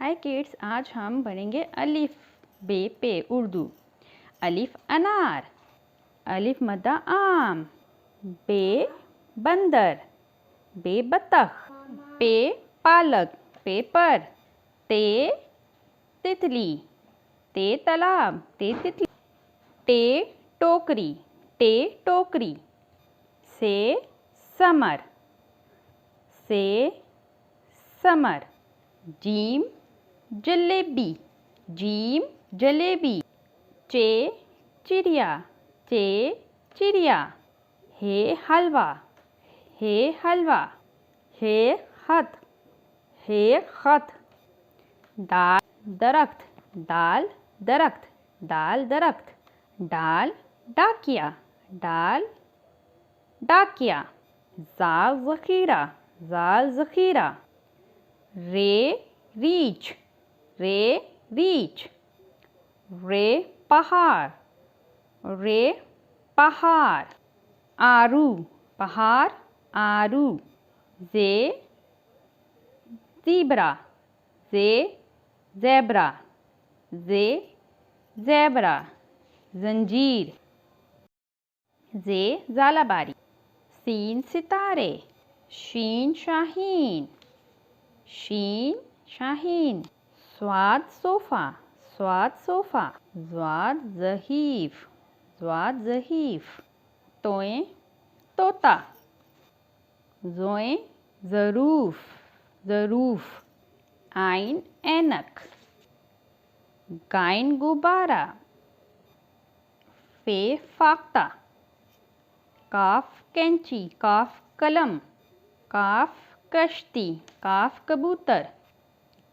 हाय kids, आज हम पढ़ेंगे अलिफ बे पे उर्दू। अलिफ अनार, अलिफ मद्दा आम, बे बंदर, बे बतख, पे पालक, पे पर, ते तितली, ते तालाब, ते तितली, टे टोकरी, टे टोकरी, से समर, से summer, gym jalebi, gym jalebi, चे चिड़िया, चे चिड़िया, हे हलवा, हे हलवा, हे खत, हे खत, दाल दरख्त, दाल दरख्त, दाल दरख्त, डाल डाकिया, डाल डाकिया, जाल ज़ख़ीरा, जाल ज़ख़ीरा, रे रीछ, रे रीछ, रे पहाड़, रे पहाड़, आरू पहाड़, आरू, जे ज़ीब्रा, जे ज़ेब्रा, जे ज़ेब्रा, जंजीर, जे ज़ालाबारी, सीन सितारे, शीन शाहीन, शीन शाहीन, स्वाद सोफ़ा, स्वाद सोफ़ा, ज़्वाद ज़हीफ़, ज़्वाद ज़हीफ़, तोए तोता, ज़ोए ज़रूफ़, ज़रूफ़, आइन ऐनक, गाइन गुब्बारा, फे फाख्ता, काफ कैंची, काफ कलम, काफ कश्ती, काफ कबूतर,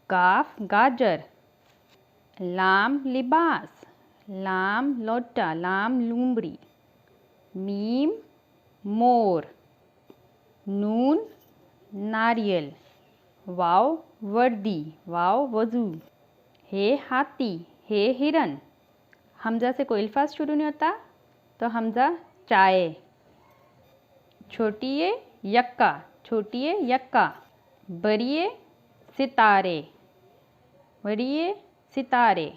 गाफ गाजर, लाम लिबास, लाम लोटा, लाम लूमड़ी, मीम मोर, नून नारियल, वाव वर्दी, वाव वज़ू, हे हाथी, हे हिरन। हमज़ा से कोई अल्फाज शुरू नहीं होता तो हमज़ा चाय, छोटिए यक्का, छोटिए यक्का, बड़िए सितारे, बड़िए सितारे,